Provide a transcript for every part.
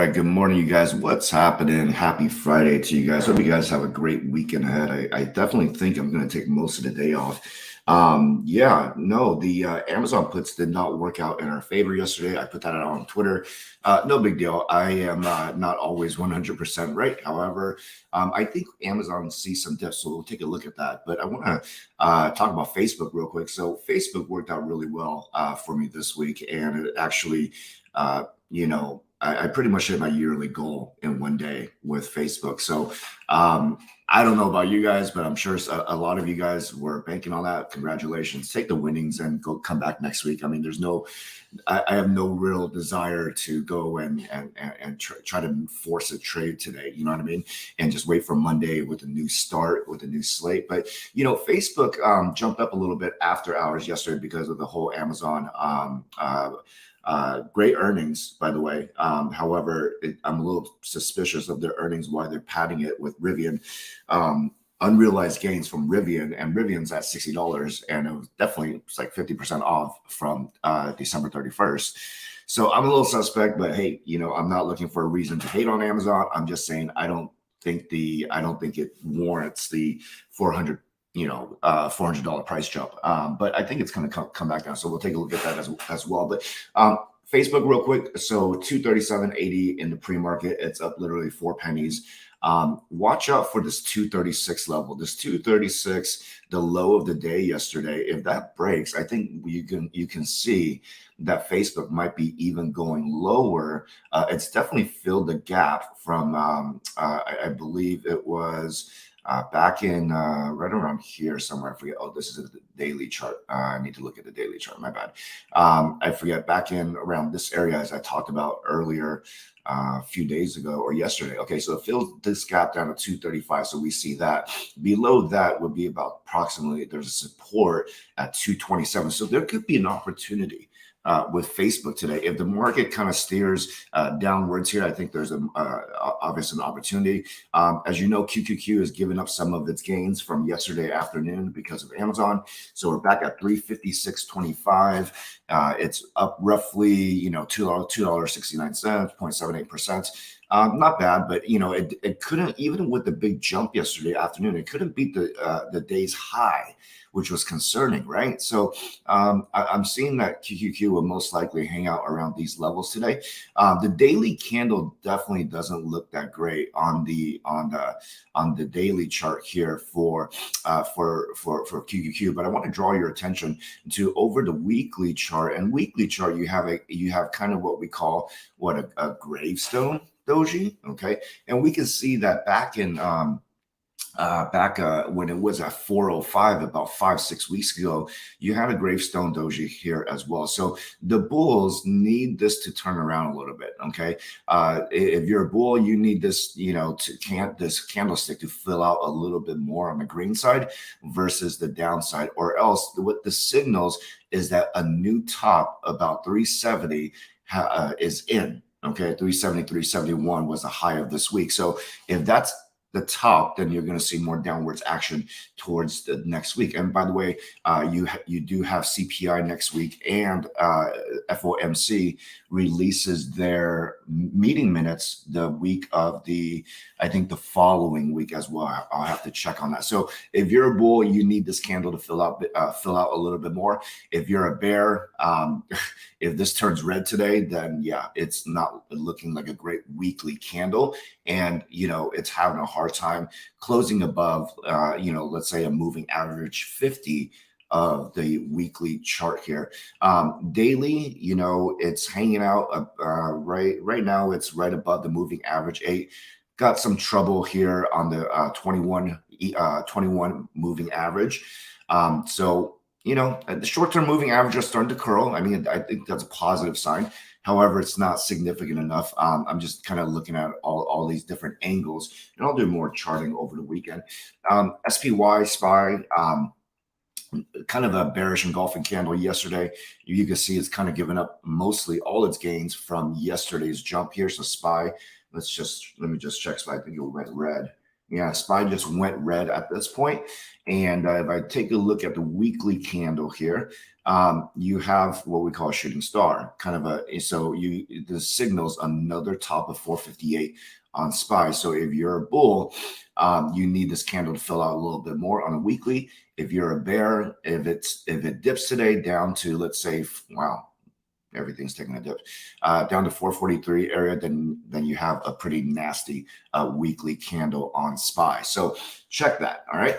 right, good morning, you guys. What's happening? Happy Friday to you guys. Hope you guys have a great weekend ahead. I definitely think I'm going to take most of the day off. Yeah, no, the Amazon puts did not work out in our favor yesterday. I put that out on Twitter. No big deal. I am not always 100% right. However, I think Amazon sees some dips, so we'll take a look at that. But I want to talk about Facebook real quick. So Facebook worked out really well for me this week, and it actually, I pretty much hit my yearly goal in one day with Facebook. So I don't know about you guys, but I'm sure a lot of you guys were banking on that. Congratulations. Take the winnings and come back next week. I mean, I have no real desire to go and try to force a trade today. You know what I mean? And just wait for Monday with a new start, with a new slate. But, Facebook jumped up a little bit after hours yesterday because of the whole Amazon great earnings, by the way. However, I'm a little suspicious of their earnings, why they're padding it with Rivian. Unrealized gains from Rivian, and Rivian's at $60, and it's like 50% off from December 31st. So I'm a little suspect, but hey, I'm not looking for a reason to hate on Amazon. I'm just saying I don't think it warrants the $400 price jump. But I think it's going to come back down. So we'll take a look at that as well. But Facebook real quick. So 237.80 in the pre-market. It's up literally 4 pennies. Watch out for this 236 level. This 236, the low of the day yesterday. If that breaks, I think you can see that Facebook might be even going lower. It's definitely filled the gap from I believe it was back in right around here somewhere. I forget. Oh, this is the daily chart. I need to look at the daily chart. My bad. I forget. Back in around this area, as I talked about earlier a few days ago or yesterday. Okay, so it fills this gap down to 235. So we see that. Below that would be about approximately, there's a support at 227. So there could be an opportunity with Facebook today. If the market kind of steers downwards here, I think there's obviously an opportunity. As you know, QQQ has given up some of its gains from yesterday afternoon because of Amazon. So we're back at 356.25. It's up roughly, $2.69, 0.78%. Not bad, but it couldn't, even with the big jump yesterday afternoon, it couldn't beat the day's high, which was concerning, right? So I'm seeing that QQQ will most likely hang out around these levels today. The daily candle definitely doesn't look that great on the daily chart here for QQQ, but I want to draw your attention to over the weekly chart. And weekly chart, you have kind of what we call a gravestone doji, okay? And we can see that back in when it was at 405 about 5-6 weeks ago, you had a gravestone doji here as well. So the bulls need this to turn around a little bit. Okay, if you're a bull, you need this, this candlestick to fill out a little bit more on the green side versus the downside, or else what the signals is that a new top about 370 is in. Okay, 370, 371 was the high of this week. So if that's the top, then you're going to see more downwards action towards the next week. And by the way, you do have CPI next week, and FOMC releases their meeting minutes the week of I think the following week as well. I'll have to check on that. So if you're a bull, you need this candle to fill out a little bit more. If you're a bear, if this turns red today, then yeah, it's not looking like a great weekly candle, and it's having a hard time closing above let's say a moving average 50 of the weekly chart here. Daily, it's hanging out right now. It's right above the moving average 8. Got some trouble here on the 21 moving average. So the short-term moving average is starting to curl. I mean, I think that's a positive sign. However, it's not significant enough. I'm just kind of looking at all these different angles, and I'll do more charting over the weekend. SPY, SPY, kind of a bearish engulfing candle yesterday. You can see it's kind of given up mostly all its gains from yesterday's jump here. So SPY, let me just check SPY. I think it went red. Yeah, SPY just went red at this point. And if I take a look at the weekly candle here, you have what we call a shooting star, kind of so the signals another top of 458 on SPY. So if you're a bull, you need this candle to fill out a little bit more on a weekly. If you're a bear, if it dips today down to, let's say, wow, everything's taking a dip down to 443 area, then you have a pretty nasty weekly candle on SPY. So check that. All right.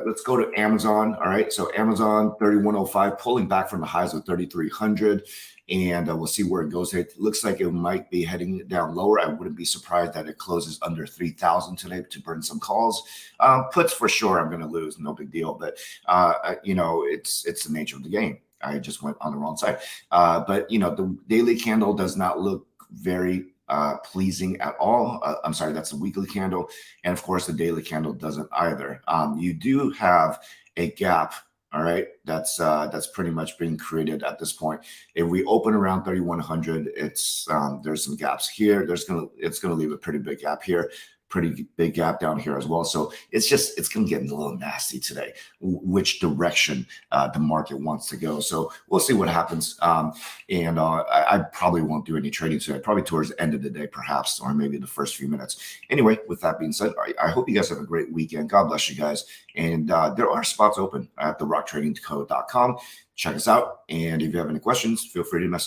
Let's go to Amazon. All right. So Amazon 3105 pulling back from the highs of 3,300. And we'll see where it goes. It looks like it might be heading down lower. I wouldn't be surprised that it closes under 3,000 today to burn some calls. Puts for sure, I'm going to lose. No big deal. But, it's the nature of the game. I just went on the wrong side. But, the daily candle does not look very pleasing at all. I'm sorry, that's the weekly candle. And of course, the daily candle doesn't either. You do have a gap. All right, that's pretty much being created at this point. If we open around 3,100, it's there's some gaps here. It's gonna leave a pretty big gap here, pretty big gap down here as well. So it's gonna get a little nasty today, which direction the market wants to go. So we'll see what happens. And I probably won't do any trading today, probably towards the end of the day, perhaps, or maybe the first few minutes. Anyway, with that being said, I hope you guys have a great weekend. God bless you guys. And there are spots open at therockTradingCo.com. Check us out. And if you have any questions, feel free to message